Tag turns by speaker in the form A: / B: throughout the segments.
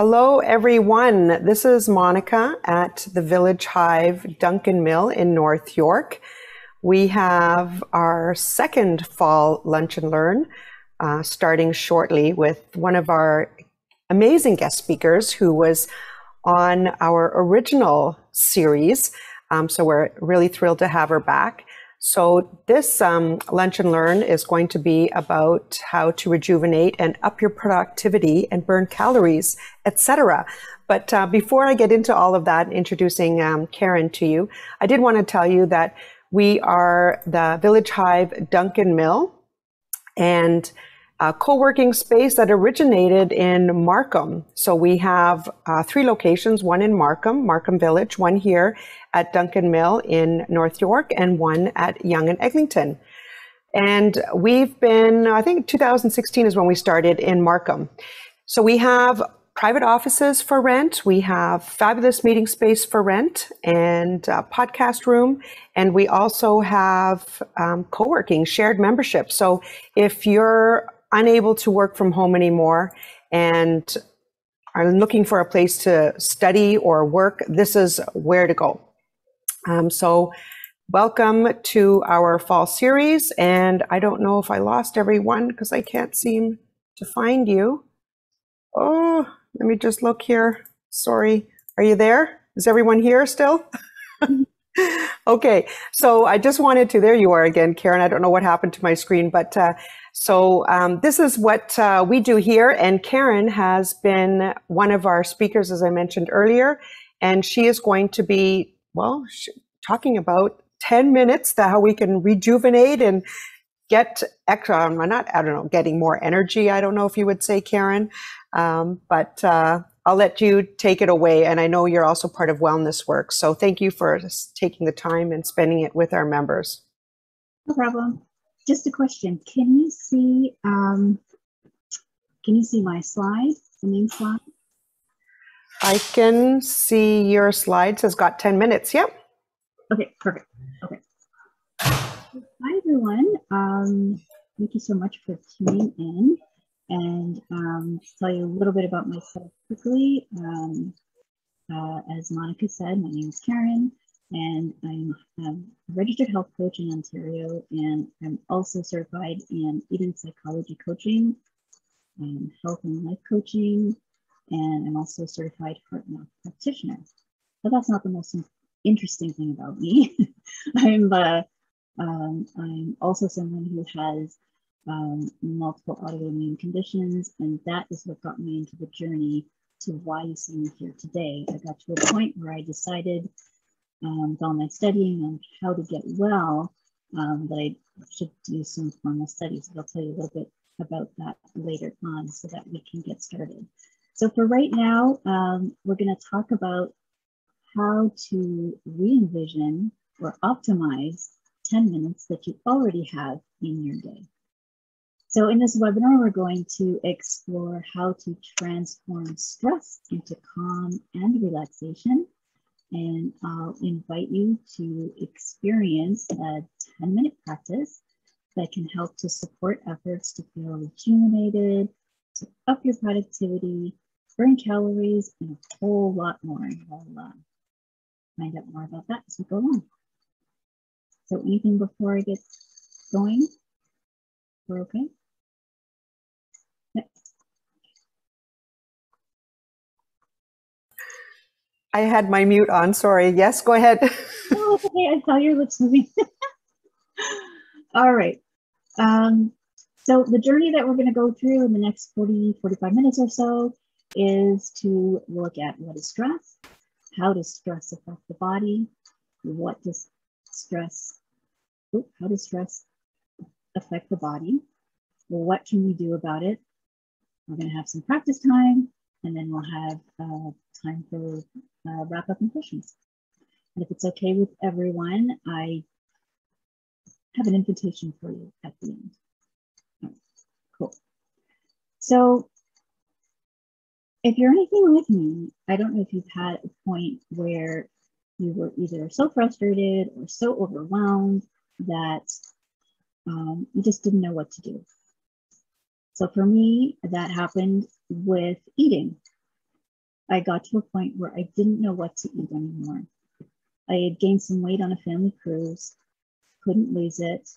A: Hello, everyone. This is Monica at the Village Hive Duncan Mill in North York. We have our second fall Lunch and Learn starting shortly with one of our amazing guest speakers who was on our original series. So we're really thrilled to have her back. So this Lunch and Learn is going to be about how to rejuvenate and up your productivity and burn calories, etc. But before I get into all of that, introducing Karen to you, I did want to tell you that we are the Village Hive Duncan Mill, and a co-working space that originated in Markham. So we have 3 locations, one in Markham Village, one here at Duncan Mill in North York, and one at Yonge and Eglinton. And we've been, I think 2016 is when we started in Markham. So we have private offices for rent, we have fabulous meeting space for rent, and a podcast room, and we also have co-working, shared membership. So if you're unable to work from home anymore and are looking for a place to study or work, this is where to go. So welcome to our fall series. And I don't know if I lost everyone because I can't seem to find you. Oh, let me just look here. Sorry. Are you there? Is everyone here still? Okay. So I just wanted to, there you are again, Karen. I don't know what happened to my screen, but so this is what we do here. And Karen has been one of our speakers, as I mentioned earlier, and she is going to be, well, talking about 10 minutes, how we can rejuvenate and get extra, getting more energy. I don't know if you would say, Karen, but I'll let you take it away. And I know you're also part of Wellness Work. So thank you for taking the time and spending it with our members.
B: No problem. Just a question. Can you see my slide, the main slide?
A: I can see your slides has got 10 minutes. Yep.
B: Okay, perfect. Okay. Hi, everyone. Thank you so much for tuning in. And to tell you a little bit about myself quickly, as Monica said, my name is Karen, and I'm a registered health coach in Ontario, and I'm also certified in eating psychology coaching, health and life coaching, and I'm also a certified heart and health practitioner. But that's not the most interesting thing about me. I'm also someone who has multiple autoimmune conditions, and that is what got me into the journey to why you see me here today. I got to a point where I decided, with all my studying on how to get well, that I should do some formal studies. I'll tell you a little bit about that later on so that we can get started. So for right now, we're going to talk about how to re-envision or optimize 10 minutes that you already have in your day. So in this webinar, we're going to explore how to transform stress into calm and relaxation. And I'll invite you to experience a 10-minute practice that can help to support efforts to feel rejuvenated, to up your productivity, burn calories, and a whole lot more. And we'll find out more about that as we go on. So anything before I get going? We're okay?
A: I had my mute on, sorry. Yes, go ahead.
B: Oh, it's okay, I saw your lips moving. All right. So the journey that we're going to go through in the next 45 minutes or so is to look at what is stress, how does stress affect the body, how does stress affect the body, what can we do about it. We're going to have some practice time, and then we'll have time for wrap up and questions. And if it's okay with everyone, I have an invitation for you at the end. Right, cool. So if you're anything like me, I don't know if you've had a point where you were either so frustrated or so overwhelmed that you just didn't know what to do. So for me, that happened with eating. I got to a point where I didn't know what to eat anymore. I had gained some weight on a family cruise, couldn't lose it.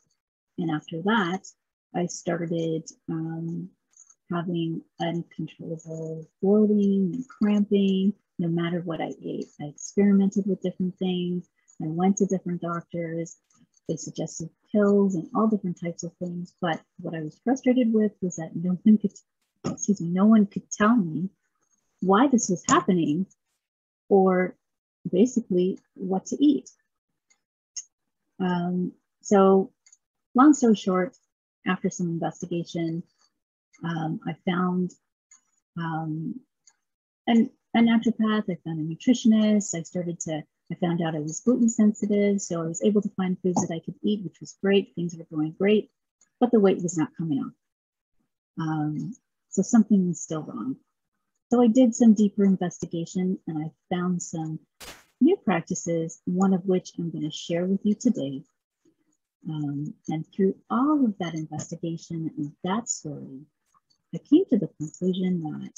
B: And after that, I started having uncontrollable bloating and cramping no matter what I ate. I experimented with different things. I went to different doctors. They suggested pills and all different types of things. But what I was frustrated with was that no one could tell me why this was happening or basically what to eat. So long story short, after some investigation, I found a naturopath, I found a nutritionist, I found out I was gluten sensitive, so I was able to find foods that I could eat, which was great. Things were going great, but the weight was not coming off. So something was still wrong. So I did some deeper investigation and I found some new practices, one of which I'm going to share with you today. And through all of that investigation and that story, I came to the conclusion that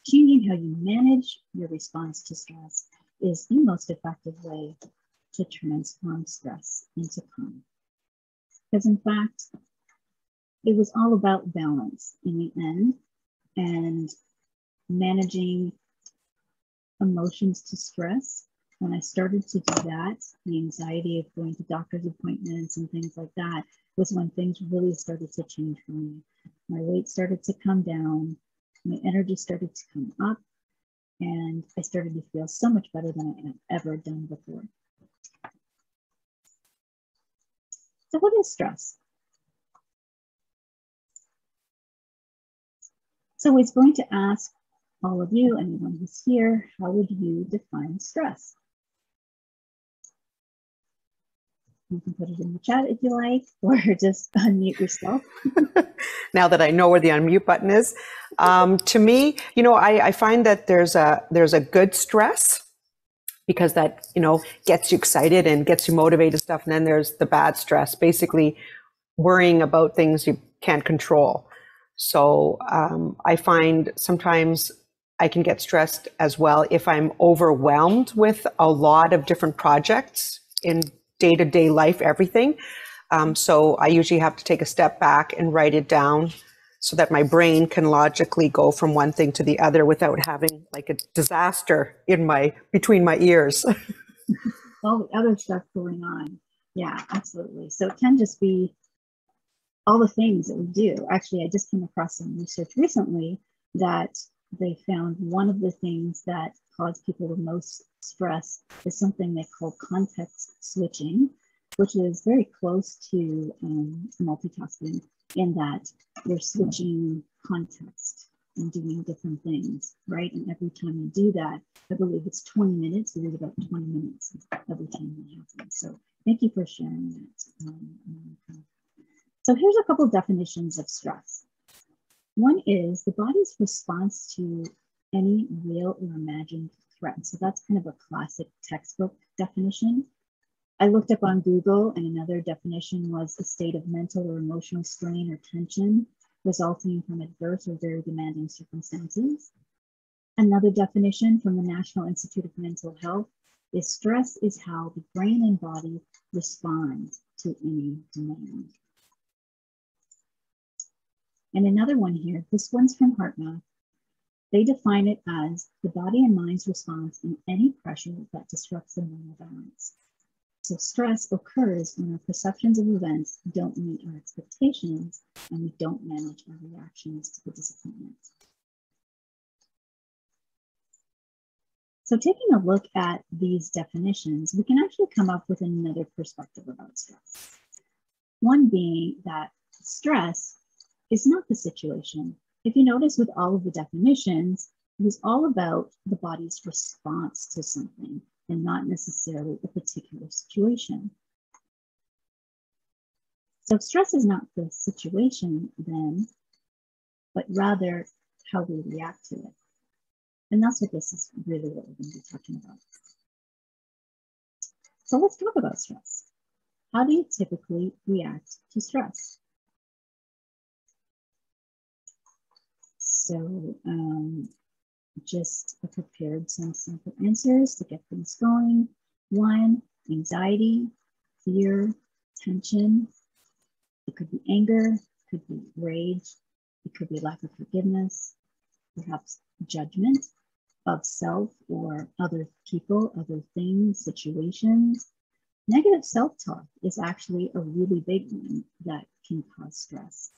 B: changing how you manage your response to stress is the most effective way to transform stress into calm. Because in fact, it was all about balance in the end and managing emotions to stress. When I started to do that, the anxiety of going to doctor's appointments and things like that was when things really started to change for me. My weight started to come down, my energy started to come up, and I started to feel so much better than I had ever done before. So what is stress? So I was going to ask all of you, anyone who's here, how would you define stress? You can put it in the chat if you like, or just unmute yourself.
A: Now that I know where the unmute button is, to me, I find that there's a good stress because that, gets you excited and gets you motivated stuff. And then there's the bad stress, basically worrying about things you can't control. So I find sometimes I can get stressed as well if I'm overwhelmed with a lot of different projects in day-to-day life, everything. So I usually have to take a step back and write it down so that my brain can logically go from one thing to the other without having like a disaster between my ears.
B: All the other stuff going on. Yeah, absolutely. So it can just be all the things that we do. Actually, I just came across some research recently that they found one of the things that cause people the most stress is something they call context switching, which is very close to multitasking in that you're switching context and doing different things, right? And every time you do that, I believe it's 20 minutes, it is about 20 minutes every time that happens. So thank you for sharing that. So here's a couple of definitions of stress. One is the body's response to any real or imagined threat. So that's kind of a classic textbook definition. I looked up on Google, and another definition was a state of mental or emotional strain or tension resulting from adverse or very demanding circumstances. Another definition from the National Institute of Mental Health is stress is how the brain and body respond to any demand. And another one here, this one's from HeartMath. They define it as the body and mind's response in any pressure that disrupts the normal balance. So stress occurs when our perceptions of events don't meet our expectations and we don't manage our reactions to the disappointment. So taking a look at these definitions, we can actually come up with another perspective about stress. One being that stress is not the situation. If you notice with all of the definitions, it was all about the body's response to something and not necessarily a particular situation. So stress is not the situation then, but rather how we react to it. And that's what this is really what we're going to be talking about. So let's talk about stress. How do you typically react to stress? So just prepared some simple answers to get things going. 1, anxiety, fear, tension. It could be anger, it could be rage, it could be lack of forgiveness, perhaps judgment of self or other people, other things, situations. Negative self-talk is actually a really big one that can cause stress.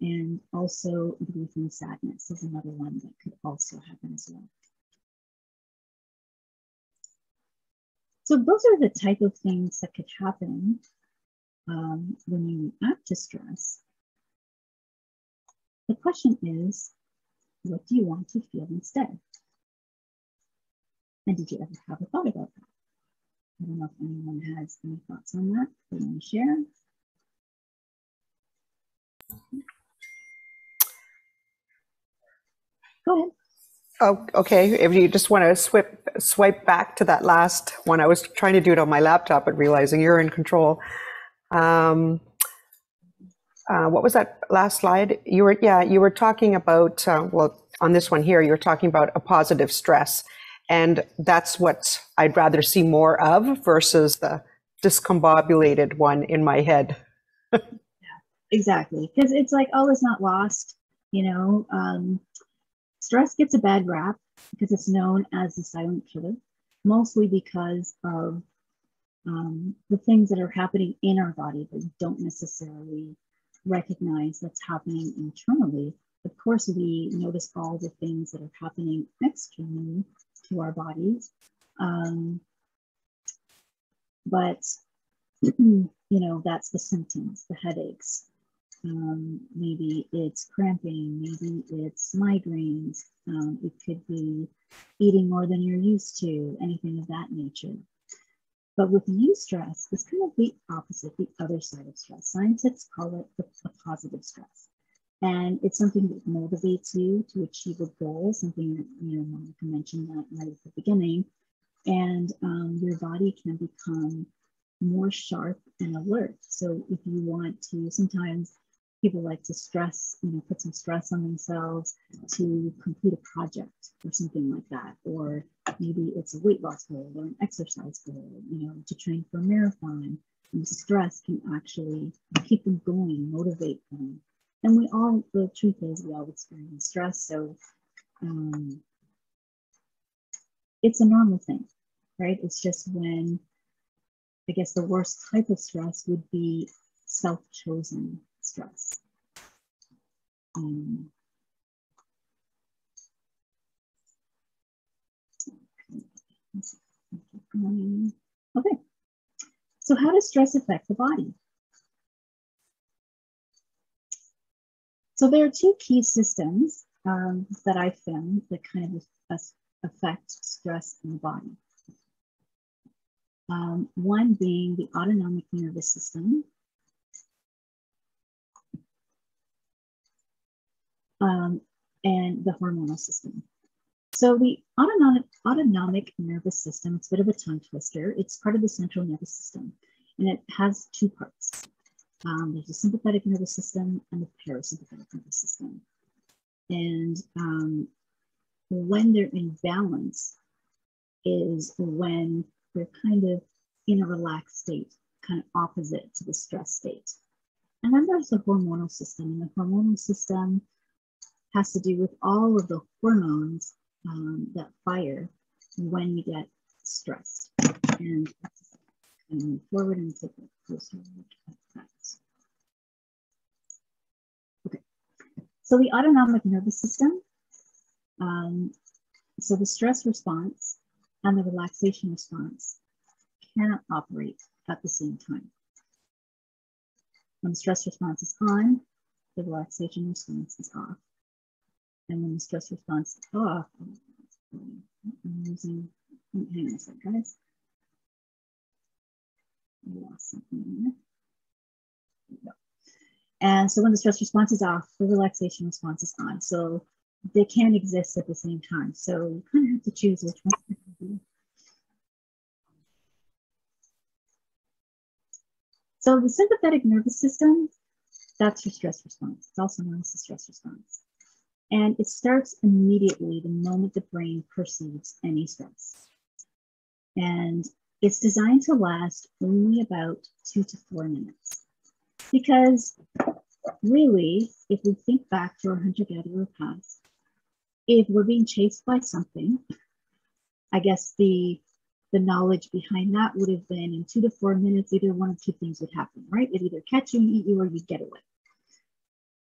B: And also grief and sadness is another one that could also happen as well. So those are the type of things that could happen when you react to stress. The question is, what do you want to feel instead? And did you ever have a thought about that? I don't know if anyone has any thoughts on that they want to share. Go ahead.
A: Oh, okay. If you just want to swipe back to that last one, I was trying to do it on my laptop, but realizing you're in control. What was that last slide? You were talking about, well, on this one here, you were talking about a positive stress. And that's what I'd rather see more of versus the discombobulated one in my head.
B: Yeah, exactly. Because it's like, oh, it's not lost. You know, stress gets a bad rap because it's known as the silent killer, mostly because of the things that are happening in our body that we don't necessarily recognize that's happening internally. Of course, we notice all the things that are happening externally to our bodies. But, you know, that's the symptoms, the headaches. Maybe it's cramping, maybe it's migraines. It could be eating more than you're used to, anything of that nature. But with eustress, it's kind of the opposite, the other side of stress. Scientists call it a positive stress. And it's something that motivates you to achieve a goal, something that, you know, Monica mentioned that right at the beginning. And your body can become more sharp and alert. So if you want to, sometimes people like to stress, you know, put some stress on themselves to complete a project or something like that. Or maybe it's a weight loss goal or an exercise goal, you know, to train for a marathon. And stress can actually keep them going, motivate them. And we all, the truth is, we all experience stress. So it's a normal thing, right? It's just when, I guess the worst type of stress would be self-chosen stress. Okay, so how does stress affect the body? So there are 2 key systems that I found that kind of affect stress in the body. One being the autonomic nervous system, and the hormonal system. So the autonomic nervous system, it's a bit of a tongue twister. It's part of the central nervous system, and it has 2 parts. There's the sympathetic nervous system and the parasympathetic nervous system. And when they're in balance is when they're kind of in a relaxed state, kind of opposite to the stress state. And then there's the hormonal system, and the hormonal system has to do with all of the hormones that fire when we get stressed. And let's move forward and take a closer look at that. Okay, so the autonomic nervous system, so the stress response and the relaxation response cannot operate at the same time. When the stress response is on, the relaxation response is off. And when the stress response is off, I'm losing, hang on a second, guys. I lost something there. There we go. And so when the stress response is off, the relaxation response is on. So they can't exist at the same time. So you kind of have to choose which one to do. So the sympathetic nervous system, that's your stress response. It's also known as the stress response. And it starts immediately the moment the brain perceives any stress. And it's designed to last only about 2 to 4 minutes. Because really, if we think back to our hunter-gatherer past, if we're being chased by something, I guess the knowledge behind that would have been in 2 to 4 minutes, either one of two things would happen, right? It'd either catch you and eat you or you'd get away.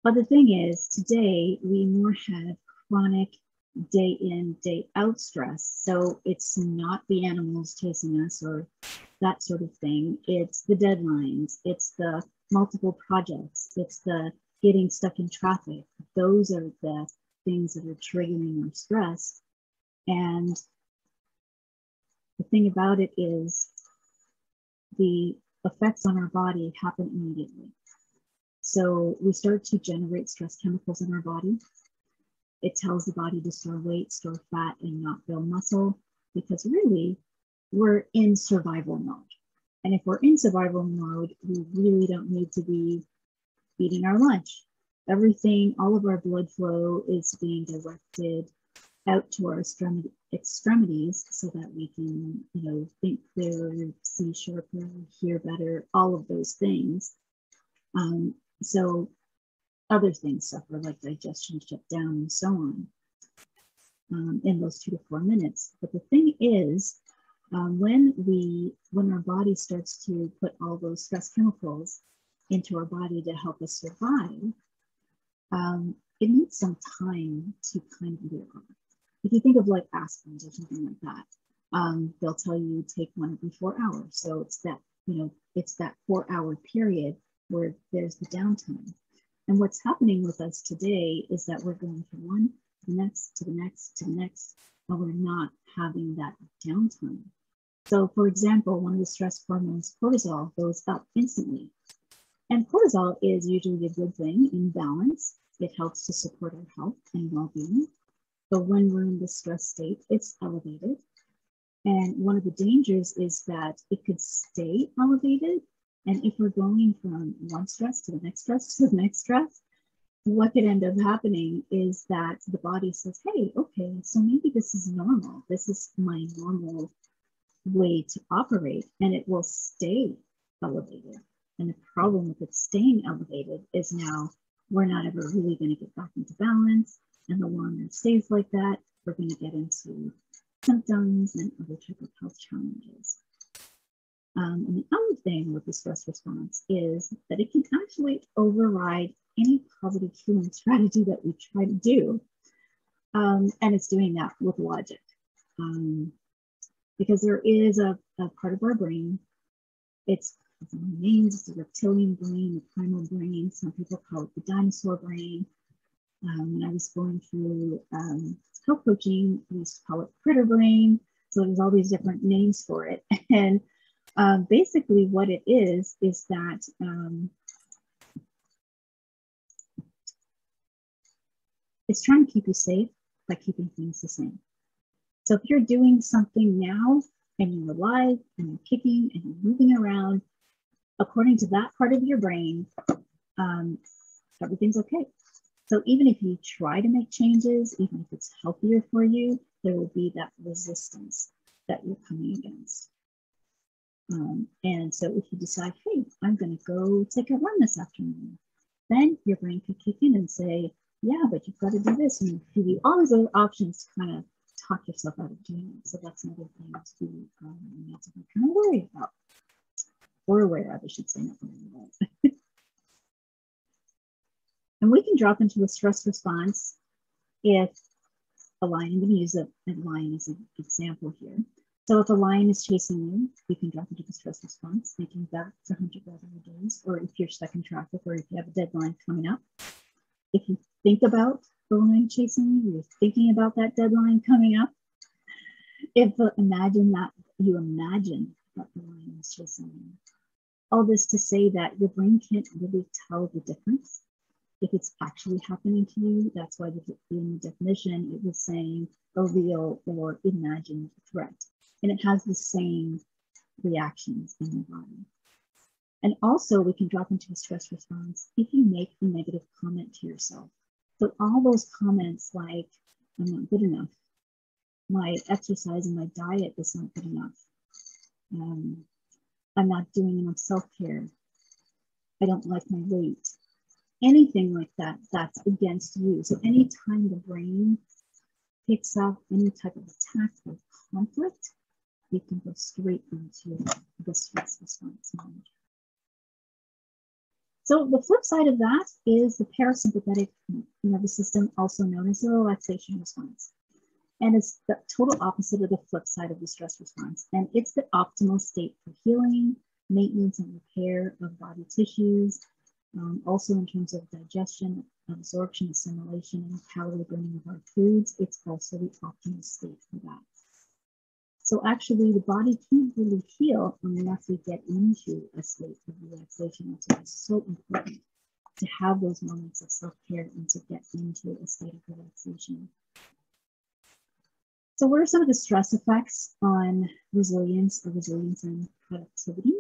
B: But the thing is, today we more have chronic day in, day out stress. So it's not the animals chasing us or that sort of thing. It's the deadlines, it's the multiple projects, it's the getting stuck in traffic. Those are the things that are triggering our stress. And the thing about it is the effects on our body happen immediately. So we start to generate stress chemicals in our body. It tells the body to store weight, store fat, and not build muscle, because really we're in survival mode. And if we're in survival mode, we really don't need to be eating our lunch. Everything, all of our blood flow is being directed out to our extremities so that we can, think clearer, see sharper, hear better, all of those things. So other things suffer, like digestion shut down and so on, in those 2 to 4 minutes. But the thing is, when our body starts to put all those stress chemicals into our body to help us survive, it needs some time to kind of wear off. If you think of like aspirins or something like that, they'll tell you take one every 4 hours. So it's that 4-hour period where there's the downtime. And what's happening with us today is that we're going from one to the next, to the next, to the next, but we're not having that downtime. So for example, one of the stress hormones, cortisol, goes up instantly. And cortisol is usually a good thing in balance. It helps to support our health and well-being. But when we're in the stress state, it's elevated. And one of the dangers is that it could stay elevated. And if we're going from one stress to the next stress to the next stress, what could end up happening is that the body says, hey, okay, so maybe this is normal. This is my normal way to operate, and it will stay elevated. And the problem with it staying elevated is now we're not ever really going to get back into balance. And the longer it stays like that, we're going to get into symptoms and other type of health challenges. And the other thing with the stress response is that it can actually override any positive healing strategy that we try to do. And it's doing that with logic. Because there is a part of our brain, it's named, it's the reptilian brain, the primal brain. Some people call it the dinosaur brain. When I was going through health coaching, we used to call it critter brain. So there's all these different names for it. And basically what it is that it's trying to keep you safe by keeping things the same. So if you're doing something now and you're alive and you're kicking and you're moving around, according to that part of your brain, everything's okay. So even if you try to make changes, even if it's healthier for you, there will be that resistance that you're coming against. And so if you decide, hey, I'm going to go take a run this afternoon, then your brain could kick in and say, yeah, but you've got to do this. And give you all these other options to kind of talk yourself out of doing it. So that's another thing to need to be kind of worried about. Or aware of, I should say, not worried about. And we can drop into a stress response if a lion, I'm going to use a lion as an example here. So if a lion is chasing you, you can drop into the stress response, thinking back to hunter-gatherer days, or if you're stuck in traffic, or if you have a deadline coming up. If you think about the lion chasing you, you're thinking about that deadline coming up. Imagine that the lion is chasing you. All this to say that your brain can't really tell the difference if it's actually happening to you. That's why in the definition, it was saying a real or imagined threat. And it has the same reactions in your body. And also we can drop into a stress response if you make a negative comment to yourself. So all those comments like, I'm not good enough, my exercise and my diet is not good enough, I'm not doing enough self-care, I don't like my weight, anything like that, that's against you. So anytime the brain picks up any type of attack or conflict, you can go straight into the stress response mode. So the flip side of that is the parasympathetic nervous system, also known as the relaxation response. And it's the total opposite of the flip side of the stress response. And it's the optimal state for healing, maintenance and repair of body tissues, also in terms of digestion, absorption, assimilation, and calorie burning of our foods. It's also the optimal state for that. So actually the body can't really heal unless we get into a state of relaxation. So it's so important to have those moments of self-care and to get into a state of relaxation. So what are some of the stress effects on resilience or resilience and productivity?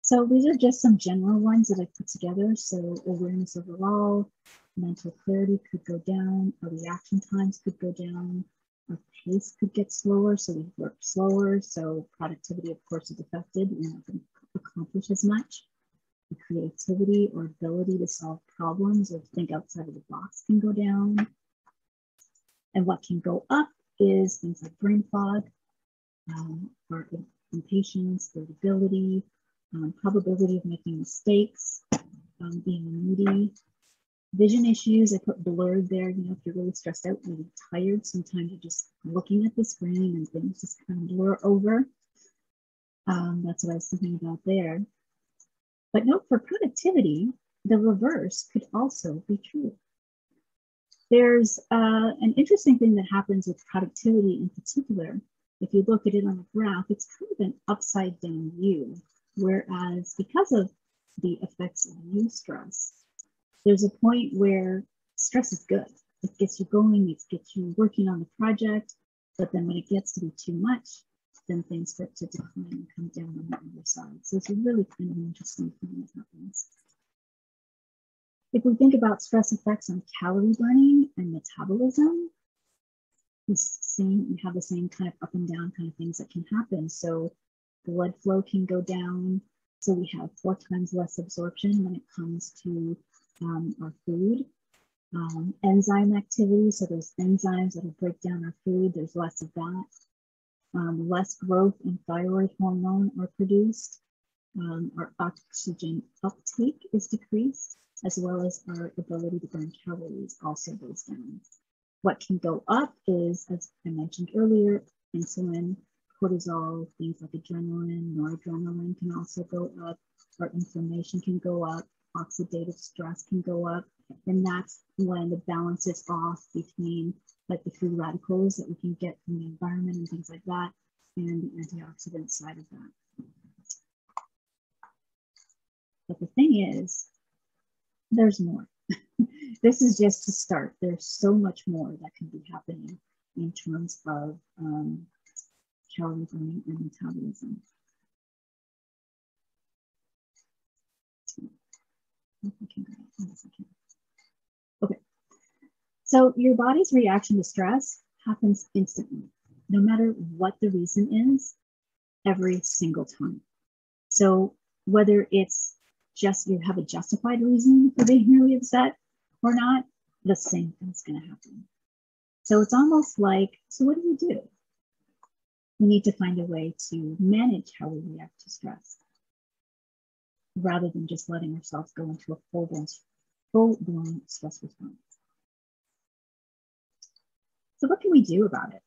B: So these are just some general ones that I put together. So awareness overall, mental clarity could go down, our reaction times could go down, our pace could get slower, so we work slower. So productivity, of course, is affected. We're not going to accomplish as much. The creativity or ability to solve problems or think outside of the box can go down. And what can go up is things like brain fog, or impatience, irritability, probability of making mistakes, being moody, vision issues. I put blurred there. You know, if you're really stressed out, really tired, sometimes you're just looking at the screen and things just kind of blur over. That's what I was thinking about there. But note for productivity, the reverse could also be true. There's an interesting thing that happens with productivity in particular. If you look at it on a graph, it's kind of an upside down view. Whereas because of the effects of eustress, there's a point where stress is good. It gets you going, it gets you working on the project, but then when it gets to be too much, then things start to decline and come down on the other side. So it's a really kind of interesting thing that happens. If we think about stress effects on calorie burning and metabolism, we have the same kind of up and down kind of things that can happen. So blood flow can go down. So we have 4 times less absorption when it comes to our food. Enzyme activity, so those enzymes that will break down our food, there's less of that. Less growth in thyroid hormone are produced. Our oxygen uptake is decreased, as well as our ability to burn calories also goes down. What can go up is, as I mentioned earlier, insulin, cortisol, things like adrenaline, noradrenaline can also go up. Our inflammation can go up. Oxidative stress can go up. And that's when the balance is off between like the free radicals that we can get from the environment and things like that, and the antioxidant side of that. But the thing is, there's more. This is just to start. There's so much more that can be happening in terms of calorie burning and metabolism. Okay, so your body's reaction to stress happens instantly, no matter what the reason is, every single time. So whether it's just you have a justified reason for being really upset or not, the same thing's going to happen. So it's almost like, so what do? We need to find a way to manage how we react to stress, rather than just letting ourselves go into a full-blown stress response. So what can we do about it?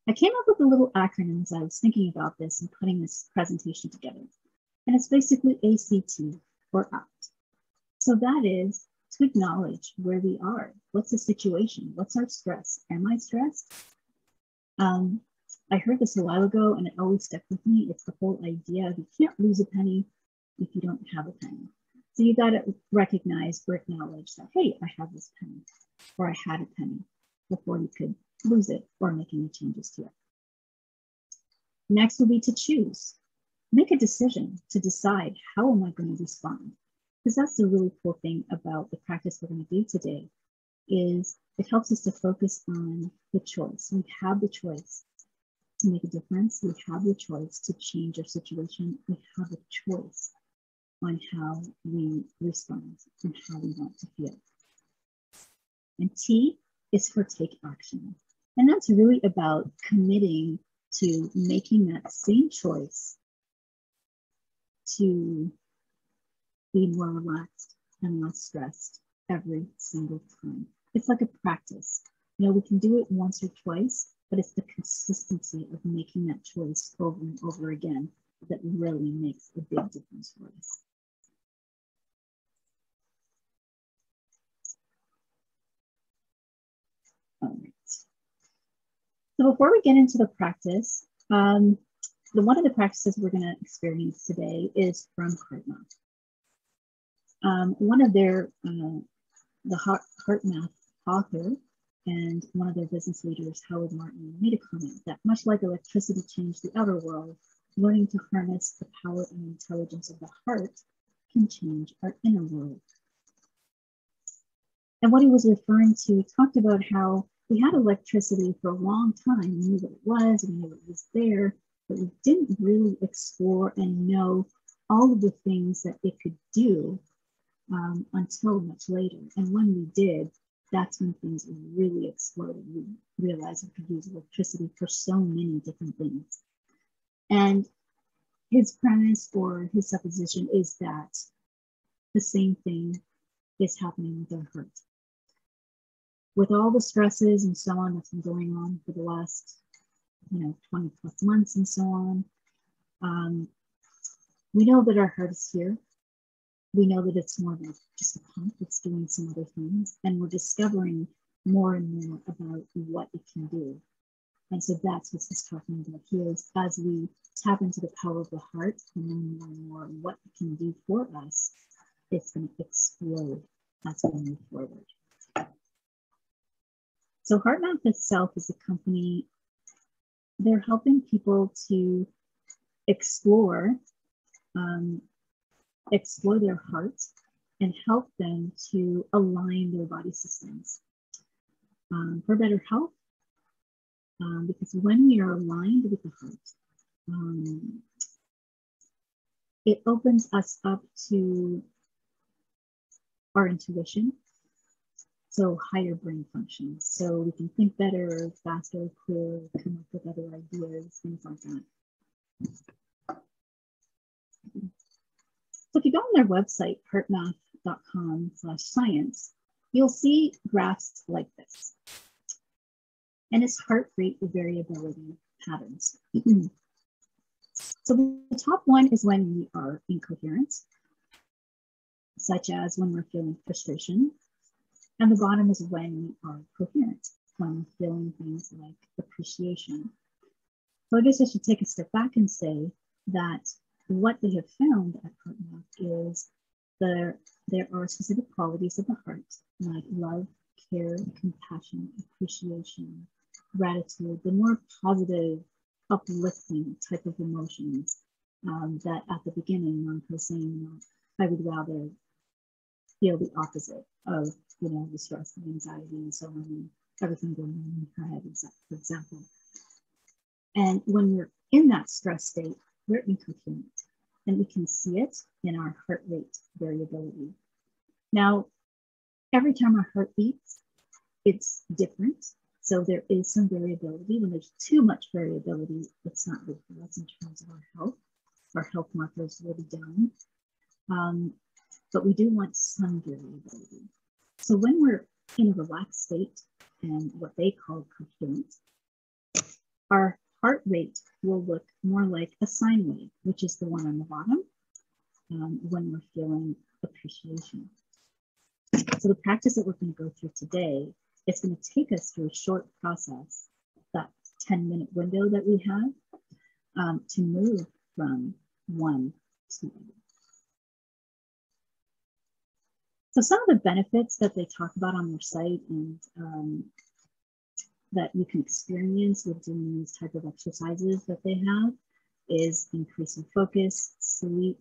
B: I came up with a little acronym as I was thinking about this and putting this presentation together. And it's basically ACT, or ACT. So that is to acknowledge where we are. What's the situation? What's our stress? Am I stressed? I heard this a while ago and it always stuck with me. It's the whole idea of you can't lose a penny if you don't have a penny. So you got to recognize or acknowledge that, hey, I have this penny, or I had a penny, before you could lose it or make any changes to it. Next will be to choose. make a decision to decide, how am I going to respond? Because that's the really cool thing about the practice we're going to do today, is it helps us to focus on the choice. We have the choice to make a difference. We have the choice to change our situation. We have a choice on how we respond and how we want to feel. And T is for take action. And that's really about committing to making that same choice to be more relaxed and less stressed every single time. It's like a practice. You know, we can do it once or twice, but it's the consistency of making that choice over and over again that really makes a big difference for us. All right. So before we get into the practice, one of the practices we're going to experience today is from HeartMath. One of their, the HeartMath author and one of their business leaders, Howard Martin, made a comment that much like electricity changed the outer world, learning to harness the power and intelligence of the heart can change our inner world. And what he was referring to, he talked about how we had electricity for a long time. We knew what it was, we knew it was there, but we didn't really explore and know all of the things that it could do until much later. And when we did, that's when things really exploded. We realized we could use electricity for so many different things. And his premise or his supposition is that the same thing is happening with our heart. With all the stresses and so on that's been going on for the last, 20 plus months and so on, we know that our heart is here. We know that it's more than just a pump, it's doing some other things, and we're discovering more and more about what it can do. And so that's what he's talking about here, is as we tap into the power of the heart and learn more and more what it can do for us, it's going to explode as we move forward. So HeartMath itself is a company. They're helping people to explore their hearts and help them to align their body systems for better health. Because when we are aligned with the heart, it opens us up to our intuition, so higher brain functions. So we can think better, faster, clearer, come up with other ideas, things like that. So if you go on their website, heartmath.com/science, you'll see graphs like this. And it's heart rate variability patterns. So the top one is when we are incoherent, such as when we're feeling frustration. And the bottom is when we are coherent, when we're feeling things like appreciation. So I guess I should take a step back and say that what they have found at HeartMath is there are specific qualities of the heart, like love, care, compassion, appreciation, gratitude, the more positive, uplifting type of emotions that at the beginning, Monica was saying, I would rather feel the opposite of, the stress and anxiety and so on, and everything going on in her head, for example. And when we're in that stress state, we're incoherent, and we can see it in our heart rate variability. Now, every time our heart beats, it's different. So there is some variability. When there's too much variability, it's not good for us in terms of our health. Our health markers will be down. But we do want some variability. So when we're in a relaxed state and what they call coherent, our heart rate will look more like a sine wave, which is the one on the bottom, when we're feeling appreciation. So the practice that we're going to go through today, it's going to take us through a short process, that 10-minute window that we have, to move from one to the other. So some of the benefits that they talk about on their site and that you can experience with doing these type of exercises that they have is increase in focus, sleep,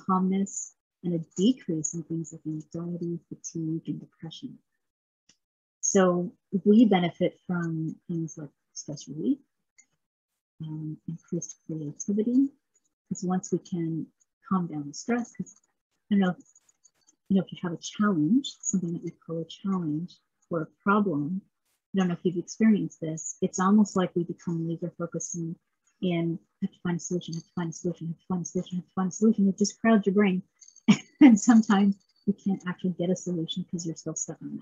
B: calmness, and a decrease in things like anxiety, fatigue, and depression. So we benefit from things like stress relief, increased creativity, because once we can calm down the stress, because I don't know, if you have a challenge, something that we call a challenge or a problem, I don't know if you've experienced this, it's almost like we become laser focused and have to find a solution, have to find a solution, have to find a solution, have to find a solution. It just crowds your brain. And sometimes you can't actually get a solution because you're still stuck on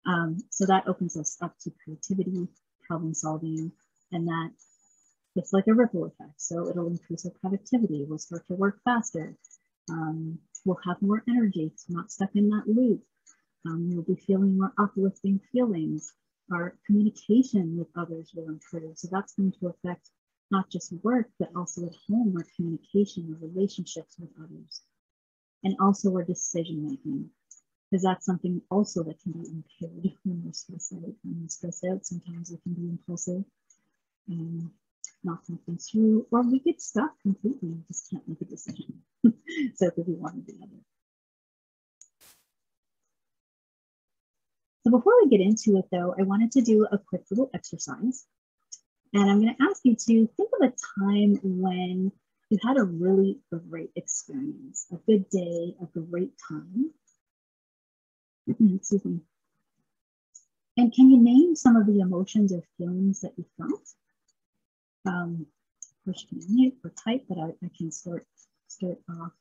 B: that. So that opens us up to creativity, problem solving, and that it's like a ripple effect. So it'll increase our productivity. We'll start to work faster. We'll have more energy. It's not stuck in that loop. We'll be feeling more uplifting feelings. Our communication with others will improve. So that's going to affect not just work, but also at home, our communication, our relationships with others, and also our decision making, because that's something also that can be impaired when we're stressed out. When we're stressed out, sometimes it can be impulsive, not thinking through, or we get stuck completely and just can't make a decision. So it could be one or the other. So before we get into it though, I wanted to do a quick little exercise. And I'm going to ask you to think of a time when you had a really great experience, a good day, a great time. Excuse me. And can you name some of the emotions or feelings that you felt? Of course, you can mute or type, but I can start off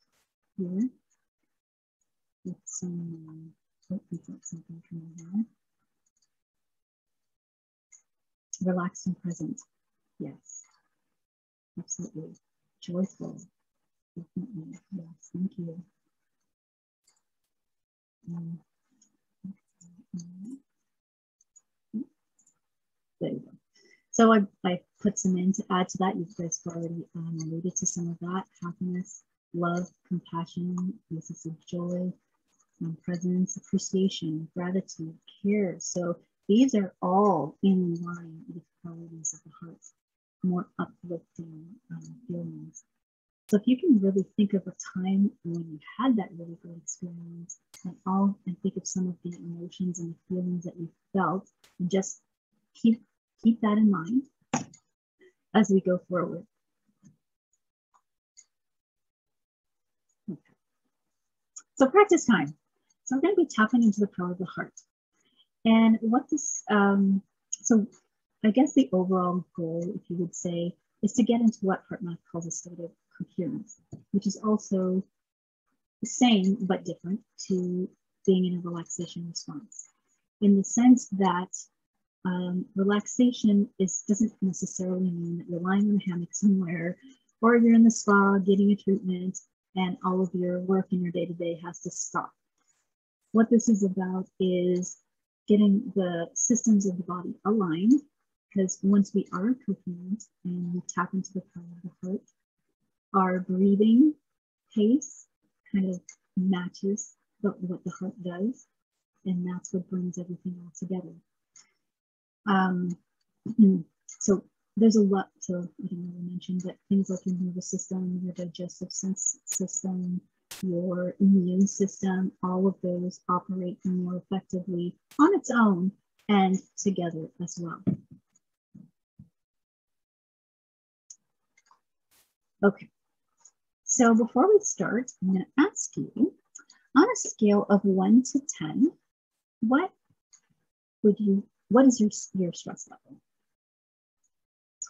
B: here with some. Something coming here. Relaxed and present. Yes, absolutely. Joyful. Definitely. Yes, thank you. There you go. So I put some in to add to that. You guys already alluded to some of that. Happiness, love, compassion, uses of joy, presence, appreciation, gratitude, care. So these are all in line with qualities of the heart, more uplifting feelings. So if you can really think of a time when you had that really good experience and think of some of the emotions and the feelings that you felt, and just keep that in mind as we go forward. Okay. So practice time. So we're going to be tapping into the power of the heart. And what this, so I guess the overall goal, if you would say, is to get into what HeartMath calls a state of coherence, which is also the same but different to being in a relaxation response, in the sense that relaxation doesn't necessarily mean that you're lying in a hammock somewhere, or you're in the spa getting a treatment and all of your work in your day-to-day has to stop. What this is about is getting the systems of the body aligned, because once we are coherent and we tap into the power of the heart, our breathing pace kind of matches what the heart does, and that's what brings everything all together. So there's a lot, so I don't know if I mentioned, but things like your nervous system, your digestive system, your immune system, all of those operate more effectively on its own and together as well. Okay, so before we start, I'm going to ask you, on a scale of 1 to 10, what is your stress level?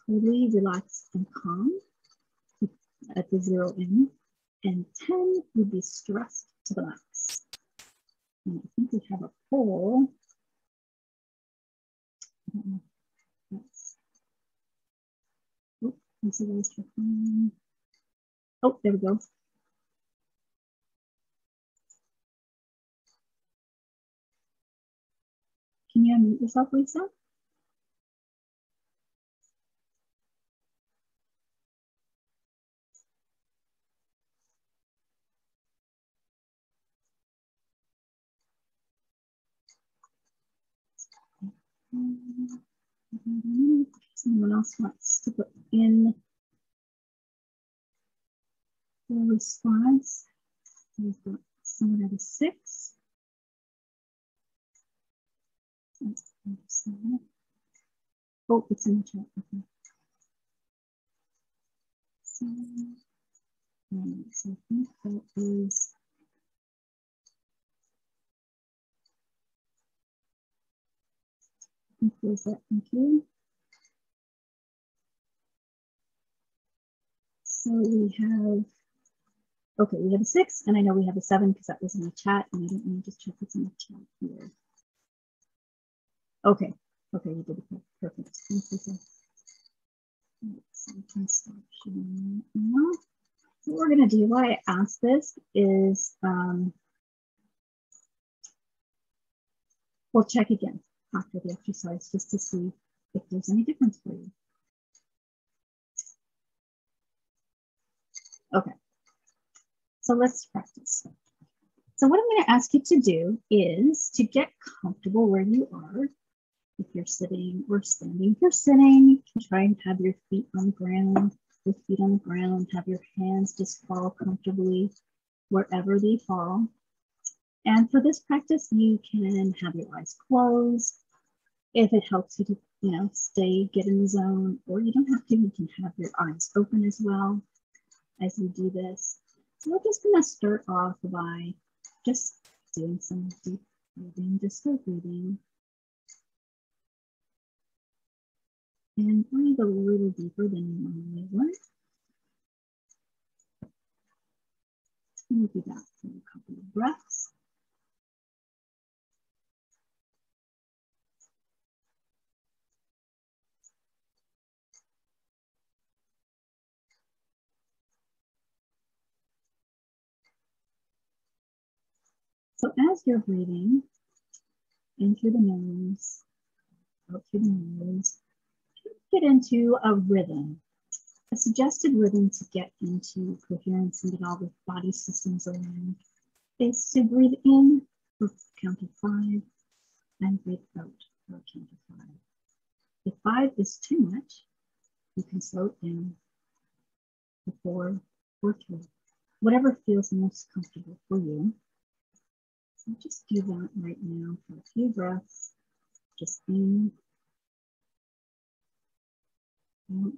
B: Totally relaxed and calm at the 0 end, and 10 would be stressed to the max. And I think we have a poll. Oh, there we go. Can you unmute yourself, Lisa? Someone else wants to put in For response, we've got someone at a 6. Oh, it's in the chat. Okay. So I think that is that. Thank you. So we have, okay, we have a 6, and I know we have a 7 because that was in the chat, and I don't want to just check what's in the chat here. Okay, okay, you did it perfect. Thank you. So we can stop sharing now. What we're going to do, why I asked this is we'll check again after the exercise just to see if there's any difference for you. Okay, so let's practice. So what I'm going to ask you to do is to get comfortable where you are. If you're sitting or standing, if you're sitting, try and have your feet on the ground, your feet on the ground, have your hands just fall comfortably wherever they fall. And for this practice, you can have your eyes closed. If it helps you to, get in the zone, or you don't have to, you can have your eyes open as well as you do this. So we're just gonna start off by just doing some deep breathing, just start breathing. And breathe a little deeper than you normally would. We'll do that for a couple of breaths. So as you're breathing in through the nose, out through the nose, get into a rhythm, a suggested rhythm to get into coherence and get all the body systems aligned is to breathe in for a count of 5 and breathe out for a count of 5. If 5 is too much, you can slow it down to 4 or 3, whatever feels most comfortable for you. So just do that right now for a few breaths. Just in, out,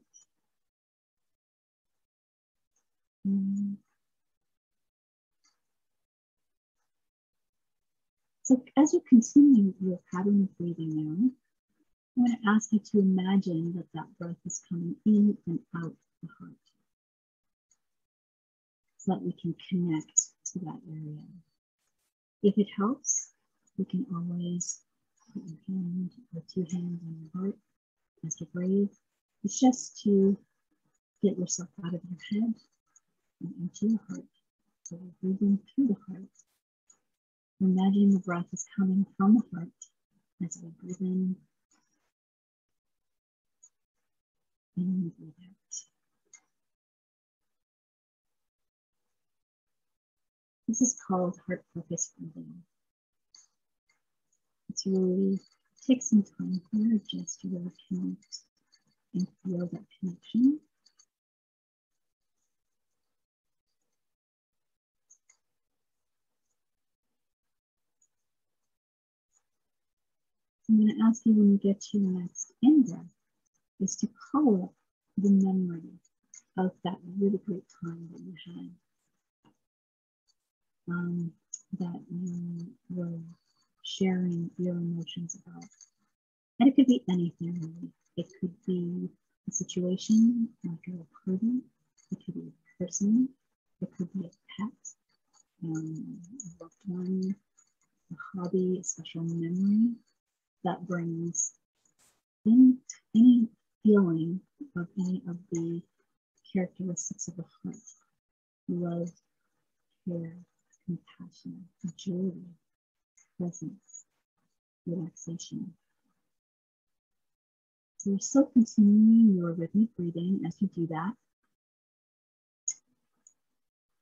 B: in. So as you continue your pattern of breathing now, I'm going to ask you to imagine that that breath is coming in and out the heart so that we can connect to that area. If it helps, you can always put your hand or 2 hands on your heart as you breathe. It's just to get yourself out of your head and into your heart. So we're breathing through the heart. Imagine the breath is coming from the heart as we breathe in and breathe out. This is called heart focused breathing. It's really take some time here just to really connect and feel that connection. I'm going to ask you when you get to your next in-breath is to call up the memory of that really great time that you had, that you were sharing your emotions about. And it could be anything really. It could be a situation like a party, it could be a person, it could be a pet, a loved one, a hobby, a special memory that brings any feeling of any of the characteristics of the heart. Love, care, compassion, joy, presence, relaxation. So you're still continuing your rhythmic breathing as you do that.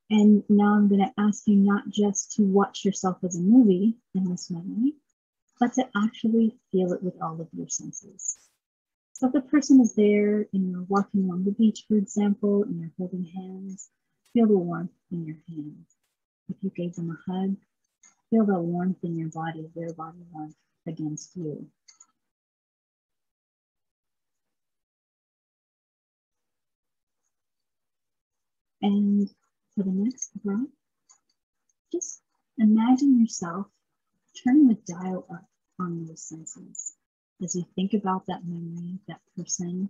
B: And now I'm going to ask you not just to watch yourself as a movie in this memory, but to actually feel it with all of your senses. So if the person is there and you're walking along the beach, for example, and you're holding hands, Feel the warmth in your hands. If you gave them a hug, feel the warmth in your body, their body warmth against you. And for the next breath, just imagine yourself turning the dial up on those senses as you think about that memory, that person.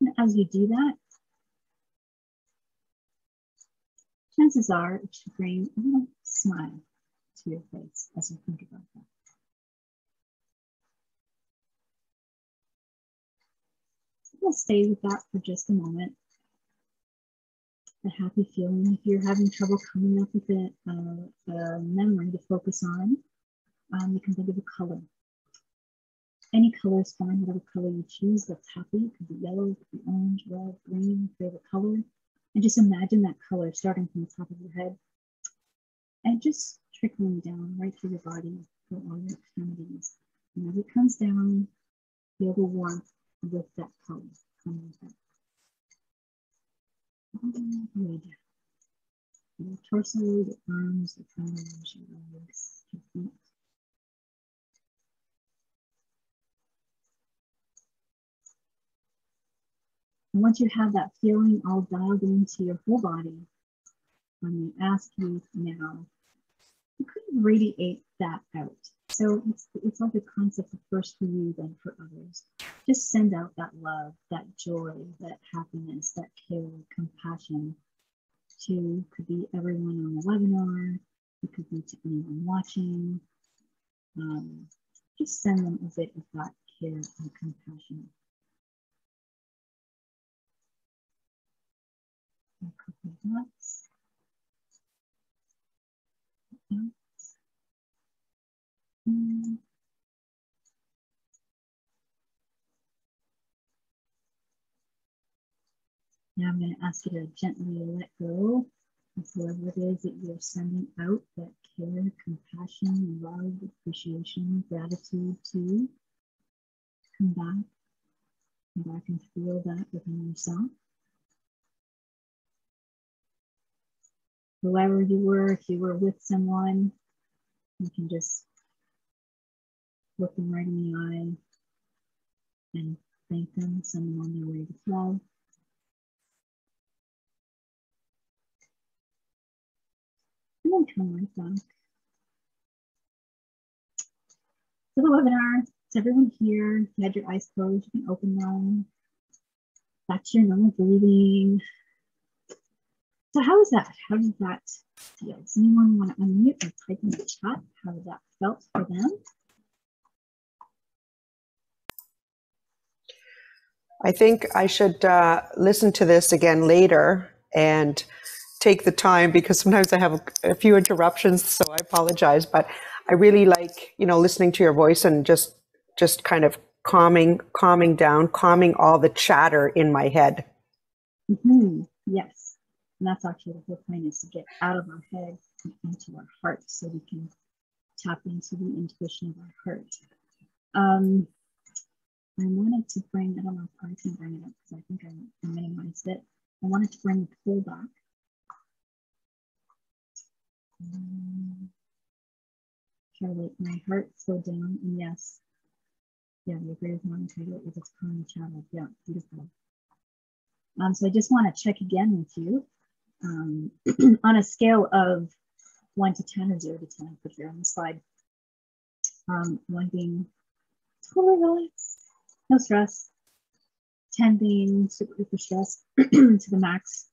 B: And as you do that, chances are it should bring a little smile to your face as you think about that. We'll stay with that for just a moment. A happy feeling. If you're having trouble coming up with a memory to focus on, you can think of a color. Any color is fine, whatever color you choose that's happy. It could be yellow, it could be orange, red, green, favorite color. And just imagine that color starting from the top of your head and just trickling down right through your body for all your extremities. And as it comes down, feel the warmth with that color coming up. All the way down. Your torso, your arms, your fingers, your legs, your feet. And once you have that feeling all dialed into your whole body, I'm going to ask you now, you could radiate that out. So it's like a concept of first for you, then for others. Just send out that love, that joy, that happiness, that care, compassion to, could be everyone on the webinar, it could be to anyone watching. Just send them a bit of that care and compassion. A couple of dots. Now I'm going to ask you to gently let go of whoever it is that you're sending out that care, compassion, love, appreciation, gratitude to. Come back and feel that within yourself. Whoever you were, if you were with someone, you can just look them right in the eye and thank them, send them on their way to flow. And then come right back to the webinar. To everyone here, if you had your eyes closed, you can open them. Back to your normal breathing. So how is that? How does that feel? Does anyone want to unmute or type in the chat how that felt for them?
A: I think I should listen to this again later and take the time, because sometimes I have a few interruptions, so I apologize. But I really like, listening to your voice and just kind of calming down, calming all the chatter in my head.
B: Mm-hmm. Yes, and that's actually the whole point, is to get out of our head and into our heart, so we can tap into the intuition of our heart. I wanted to bring, I don't know if I can bring it up because I think I minimized it. I wanted to bring the pull back. Charlotte, my heart slowed down, and yes, yeah, the agree with Untitled with its calming channel. Yeah, beautiful. So I just want to check again with you on a scale of 1 to 10 or 0 to 10. I put here on the slide. 1 being totally relaxed, no stress. 10 being super duper stressed to the max.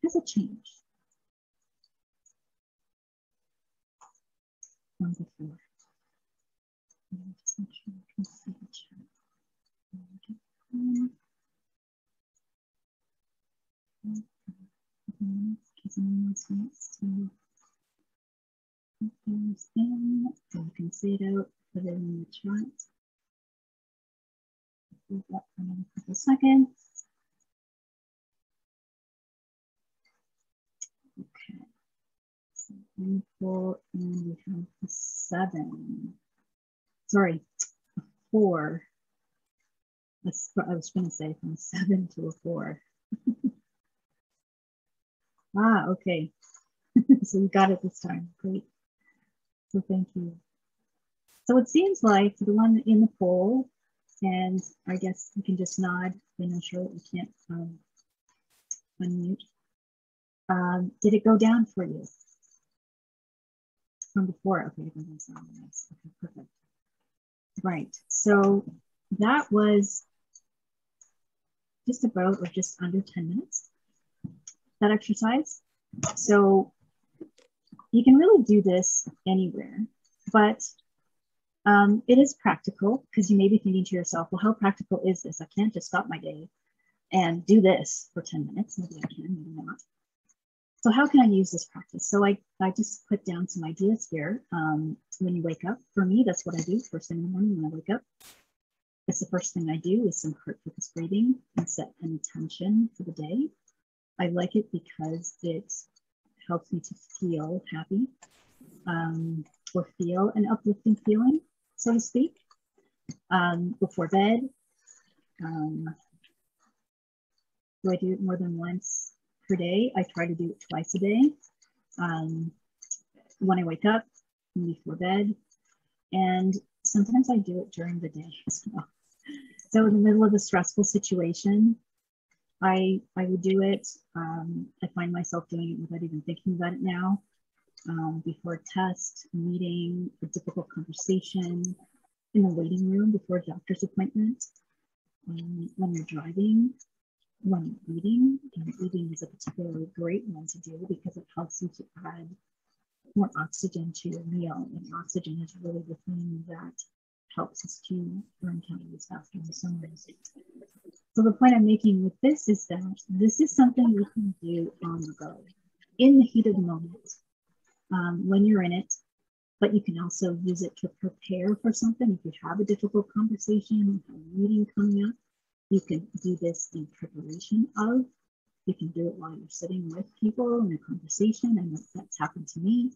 B: Has it changed? Wonderful. Just make sure I can see the chat. Because anyone else wants to put those in, so you can see it out, put it in the chat. Leave that for another couple seconds. Okay. So wonderful, and we have a 7. Sorry, a 4. I was going to say from a 7 to a 4. Ah, okay. So you got it this time. Great. So thank you. So it seems like the one in the poll, and I guess you can just nod. I know, Charlotte, you can't unmute. Did it go down for you from before? Okay, that's nice. Okay, perfect. Right. So that was just about or just under 10 minutes, that exercise. So you can really do this anywhere, but it is practical because you may be thinking to yourself, well, how practical is this? I can't just stop my day and do this for 10 minutes. Maybe I can, maybe not. So how can I use this practice? So I just put down some ideas here. When you wake up, for me, that's what I do first thing in the morning when I wake up. That's the first thing I do is some heart-focused breathing and set an intention for the day. I like it because it helps me to feel happy or feel an uplifting feeling, so to speak. Before bed, do I do it more than once per day? I try to do it twice a day. When I wake up, before bed, and sometimes I do it during the day as well. So in the middle of a stressful situation, I would do it. I find myself doing it without even thinking about it now. Before a test, a meeting, a difficult conversation, in the waiting room before a doctor's appointment, when you're driving, when you're eating. And eating is a particularly great one to do because it helps you to add more oxygen to your meal. And oxygen is really the thing that helps us to burn calories faster in some ways. So the point I'm making with this is that this is something you can do on the go, in the heat of the moment, when you're in it, but you can also use it to prepare for something. If you have a difficult conversation, a meeting coming up, you can do this in preparation of. You can do it while you're sitting with people in a conversation. I know that's happened to me.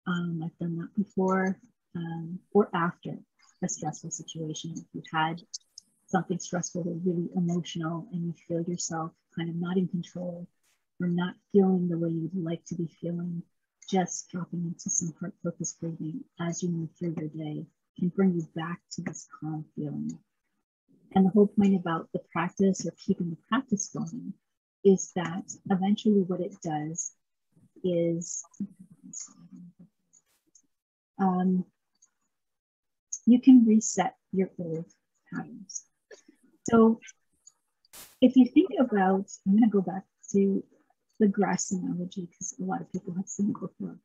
B: I've done that before, or after a stressful situation. If you've had something stressful or really emotional and you feel yourself kind of not in control or not feeling the way you'd like to be feeling, just dropping into some heart-focused breathing as you move through your day can bring you back to this calm feeling. And the whole point about the practice or keeping the practice going is that eventually what it does is you can reset your old patterns. So if you think about, I'm going to go back to the grass analogy because a lot of people have seen it before.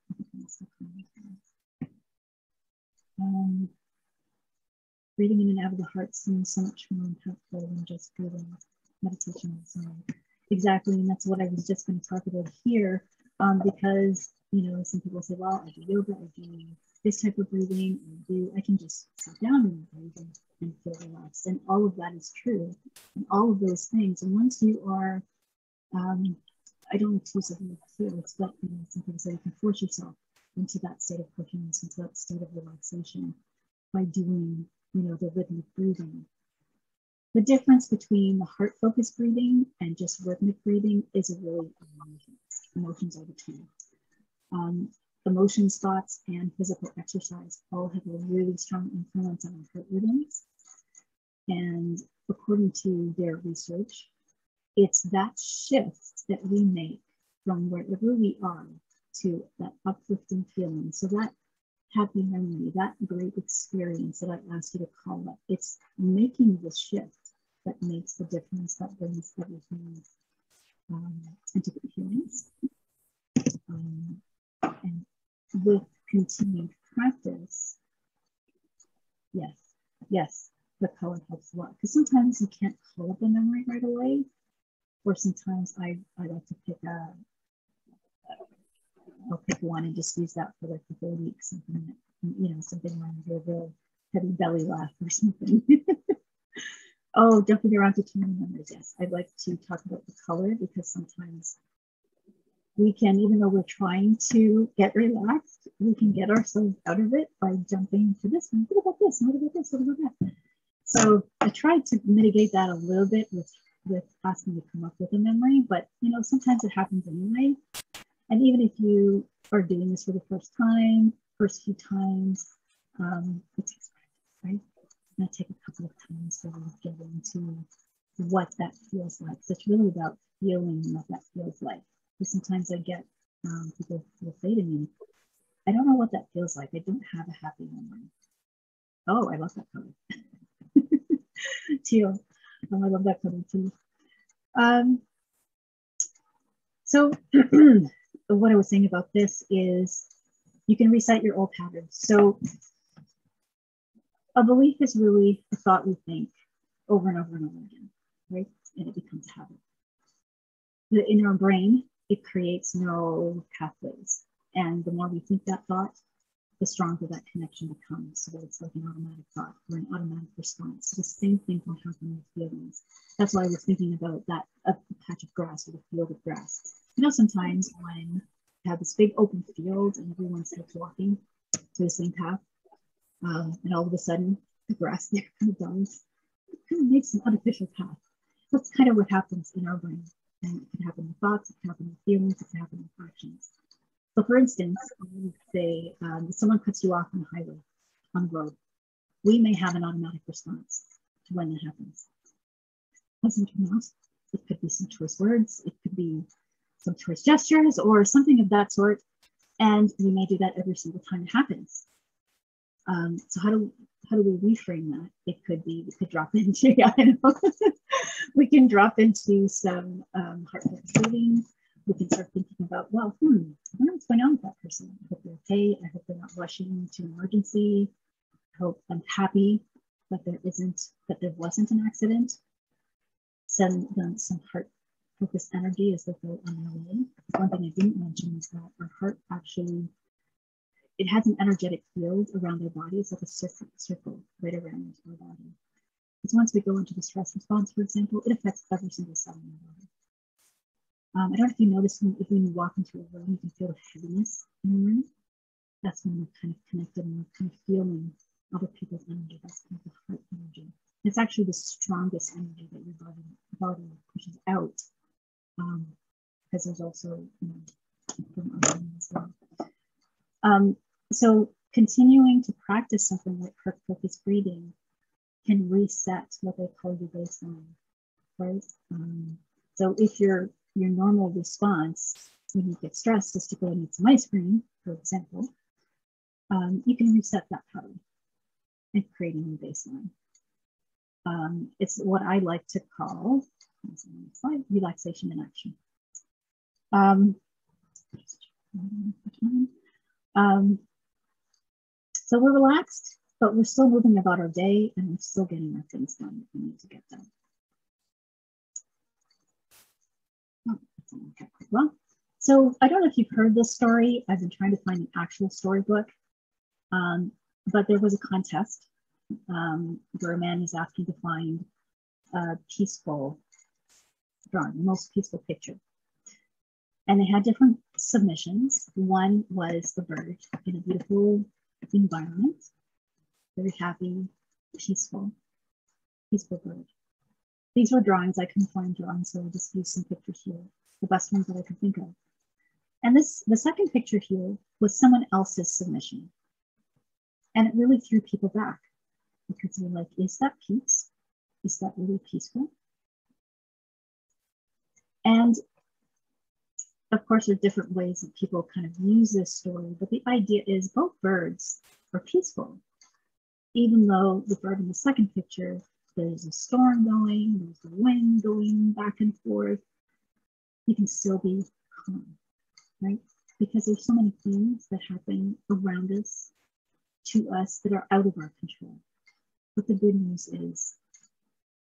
B: Breathing in and out of the heart seems so much more impactful than just breathing meditation and so on. Exactly, and that's what I was just going to talk about here, because some people say, well, I do yoga, I do this type of breathing, I can just sit down and breathe and feel relaxed, and all of that is true, and all of those things. And once you are, I don't like to use the word force, but some people say you can force yourself into that state of coherence, into that state of relaxation by doing, the rhythmic breathing. The difference between the heart-focused breathing and just rhythmic breathing is really emotions. Emotions are the two. Emotions, thoughts, and physical exercise all have a really strong influence on our heart rhythms. And according to their research, it's that shift that we make from wherever we are to that uplifting feeling. So that happy memory, that great experience that I asked you to call up, it's making the shift that makes the difference, that brings everything into coherence. And with continued practice, yes, the color helps a lot. Because sometimes you can't call up a memory right away, or sometimes I like to pick I'll pick one and just use that for like the whole week, something that, something around your real heavy belly laugh or something. Oh, don't forget around to too many numbers. Yes, I'd like to talk about the color because sometimes we can, even though we're trying to get relaxed, we can get ourselves out of it by jumping to this one. What about this? What about this? What about that? So I tried to mitigate that a little bit with asking to come up with a memory, but you know, sometimes it happens anyway. And even if you are doing this for the first time, first few times, it takes practice, right? It's going to take a couple of times to really get into what that feels like. So it's really about feeling what that feels like. Because sometimes I get people will say to me, I don't know what that feels like. I don't have a happy memory. Oh, I love that color. Teal. I love that color too. So what I was saying about this is you can reset your old patterns. So a belief is really a thought we think over and over and over again, right? And it becomes a habit. In our brain, it creates neural pathways. And the more we think that thought, the stronger that connection becomes. So that it's like an automatic thought or an automatic response. So the same thing can happen with feelings. That's why I was thinking about that a patch of grass or a field of grass. You know, sometimes when you have this big open field and everyone starts walking to the same path, and all of a sudden the grass there kind of dies, it kind of makes an artificial path. That's kind of what happens in our brain. And it can happen with thoughts, it can happen with feelings, it can happen with actions. So for instance, say someone cuts you off on the highway, on the road. We may have an automatic response to when that happens. It could be some choice words, it could be some choice gestures or something of that sort. And we may do that every single time it happens. So how do we reframe that? It could be, we could drop into, yeah, I know. We can drop into some heartfelt breathing. We can start thinking about, well, I wonder what's going on with that person. I hope they're okay. I hope they're not rushing to an emergency. I hope I'm happy that there wasn't an accident. Send them some heart-focused energy as they go on their way. One thing I didn't mention is that our heart actually, it has an energetic field around our body. It's like a circle right around our body. Because once we go into the stress response, for example, it affects every single cell in our body. I don't know if you notice if when you walk into a room, you can feel the heaviness in the room. That's when we're kind of connected and we're kind of feeling other people's energy. That's kind of the heart energy. It's actually the strongest energy that your body pushes out, because there's also, you know, from our brain as well. So continuing to practice something like heart-focused breathing can reset what they call your baseline, right? So if your normal response when you get stressed is to go and eat some ice cream, for example, you can reset that pattern and create a new baseline. It's what I like to call relaxation in action. So we're relaxed, but we're still moving about our day and we're still getting our things done that we need to get done. Well, so I don't know if you've heard this story. I've been trying to find an actual storybook, but there was a contest where a man was asking to find a peaceful drawing, the most peaceful picture. And they had different submissions. One was the bird in a beautiful environment, very happy, peaceful bird. These were drawings. I couldn't find drawings, so I just used some pictures here, the best ones that I could think of. And the second picture here was someone else's submission. And it really threw people back because they're like, is that peace? Is that really peaceful? And of course, there are different ways that people kind of use this story, but the idea is both birds are peaceful. Even though the bird in the second picture, there's a storm going, there's the wind going back and forth, you can still be calm, right? Because there's so many things that happen around us, to us, that are out of our control. But the good news is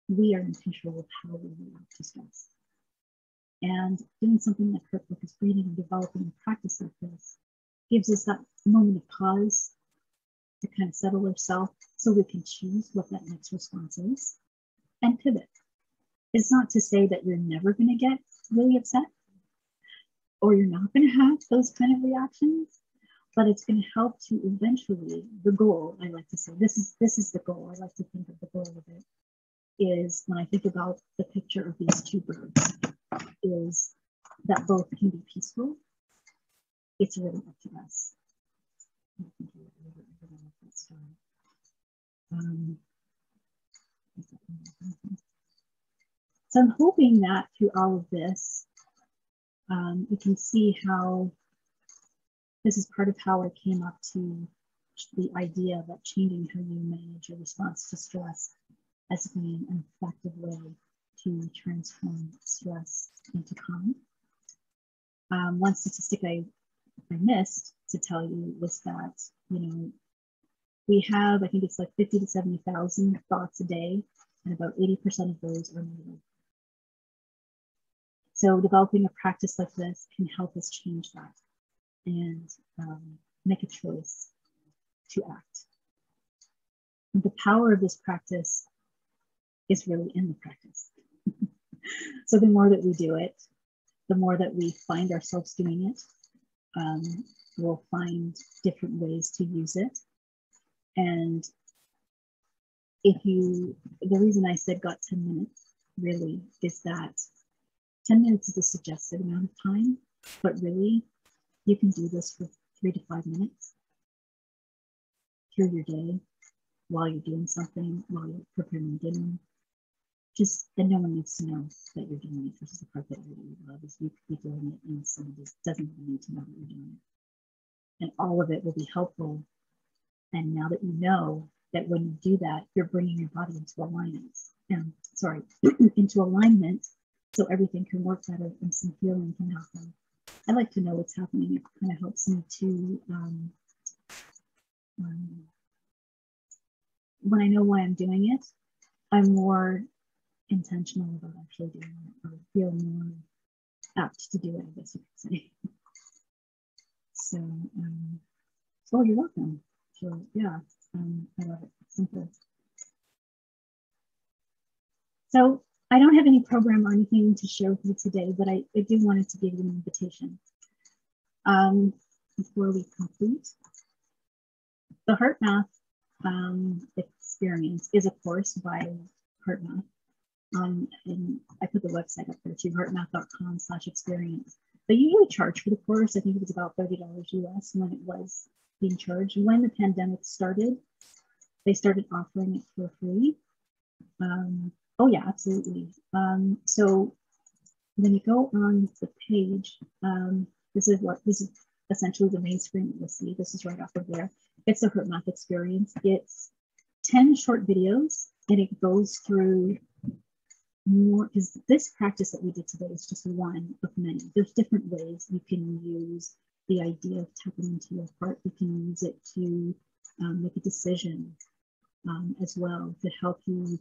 B: we are in control of how we react to stress. And doing something like heart-focused breathing and developing a practice like this gives us that moment of pause to kind of settle ourselves so we can choose what that next response is and pivot. It's not to say that you're never going to get really upset or you're not going to have those kind of reactions, but it's going to help to eventually, the goal, I like to say, this is the goal. I like to think of the goal of it is, when I think about the picture of these two birds, is that both can be peaceful. It's really up to us. So I'm hoping that through all of this, you can see how this is part of how I came up to the idea of changing how you manage your response to stress as being an effective way to transform stress into calm. One statistic I missed to tell you was that, you know, we have, I think it's like 50 to 70,000 thoughts a day, and about 80% of those are negative. So developing a practice like this can help us change that and make a choice to act. And the power of this practice is really in the practice. So the more that we do it, the more that we find ourselves doing it, we'll find different ways to use it. And the reason I said got 10 minutes really is that 10 minutes is a suggested amount of time, but really you can do this for 3 to 5 minutes through your day, while you're doing something, while you're preparing dinner. Just, and no one needs to know that you're doing it. This is the part that I really love, is you could be doing it and somebody doesn't even need to know that you're doing it. And all of it will be helpful. And now that you know that when you do that, you're bringing your body into alignment, into alignment, so everything can work better and some healing can happen. I like to know what's happening. It kind of helps me to, when I know why I'm doing it, I'm more intentional about actually doing it, or feel more apt to do it, I guess you could say. So, oh, you're welcome. So, yeah, I love it. It's simple. So, I don't have any program or anything to share with you today, but I do wanted to give you an invitation. Before we complete, the HeartMath experience is a course by HeartMath. And I put the website up there too, heartmath.com/experience. They usually charge for the course. I think it was about $30 US when it was being charged. When the pandemic started, they started offering it for free. Oh yeah, absolutely. So when you go on the page, this is essentially the main screen that you'll see. This is right off of there. It's the HeartMath experience. It's 10 short videos, and it goes through more, because this practice that we did today is just one of many. There's different ways you can use the idea of tapping into your heart. You can use it to make a decision as well, to help you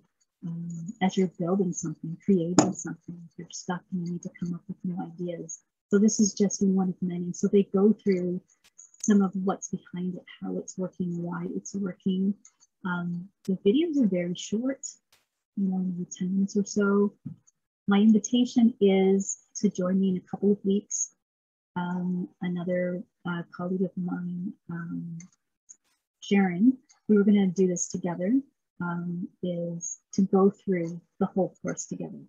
B: as you're building something, creating something. If you're stuck and you need to come up with new ideas. So this is just one of many. So they go through some of what's behind it, how it's working, why it's working. The videos are very short, you know, maybe 10 minutes or so. My invitation is to join me in a couple of weeks. Another colleague of mine, Sharon, we were going to do this together, is to go through the whole course together.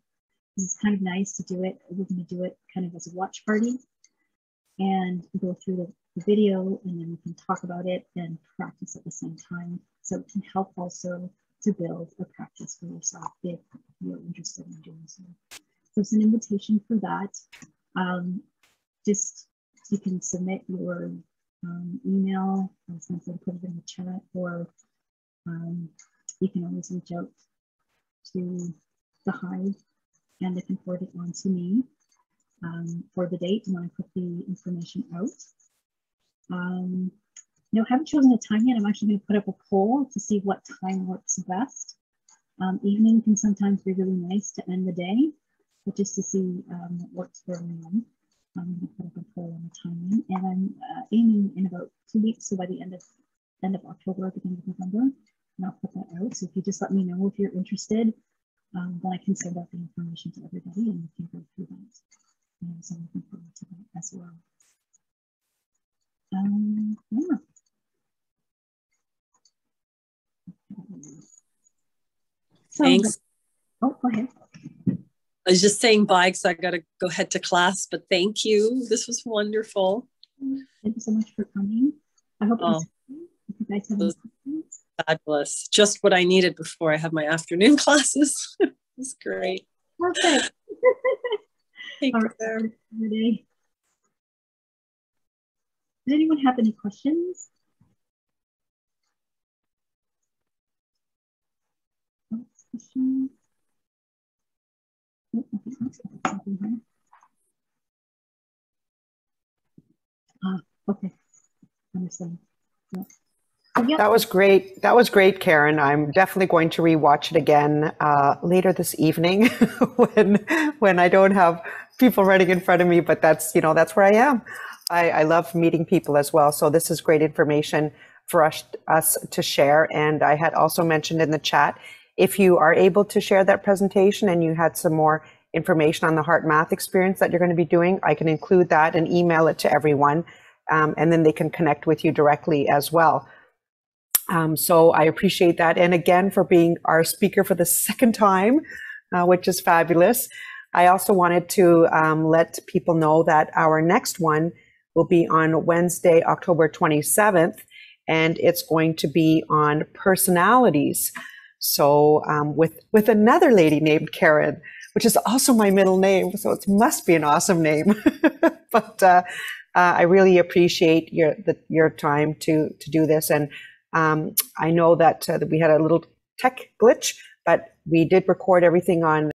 B: It's kind of nice to do it. We're going to do it kind of as a watch party and go through the video, and then we can talk about it and practice at the same time. So it can help also to build a practice for yourself if you're interested in doing so. So it's an invitation for that. Just you can submit your email. I was going to put it in the chat, or you can always reach out to the Hive and they can forward it on to me for the date when I put the information out. No, I haven't chosen a time yet. I'm actually going to put up a poll to see what time works best. Evening can sometimes be really nice to end the day, but just to see what works for everyone. I'm going to put up a poll on the timing, and I'm aiming in about 2 weeks, so by the end of October, beginning of November, and I'll put that out. So if you just let me know if you're interested, then I can send out the information to everybody, and we can go through that. And so I'm looking forward to that as well. Yeah. So,
C: Thanks.
B: Oh, go ahead.
C: I was just saying bye because I got to go head to class, but thank you. This was wonderful.
B: Thank you so much for coming. I hope you guys have any questions.
C: Fabulous. Just what I needed before I have my afternoon classes. It's great.
B: Perfect.
C: Take
B: All right.
C: care.
B: Does anyone have any questions? Questions? Okay. Understand. Yeah.
A: That was great. That was great, Karen. I'm definitely going to rewatch it again later this evening when I don't have people running in front of me. But that's where I am. I love meeting people as well. So this is great information for us to share. And I had also mentioned in the chat, if you are able to share that presentation and you had some more information on the heart math experience that you're going to be doing, I can include that and email it to everyone. And then they can connect with you directly as well. So I appreciate that. And again, for being our speaker for the second time, which is fabulous. I also wanted to let people know that our next one will be on Wednesday, October 27th, and it's going to be on personalities. So with another lady named Karen, which is also my middle name. So it must be an awesome name. But I really appreciate your time to do this. And I know that we had a little tech glitch, but we did record everything on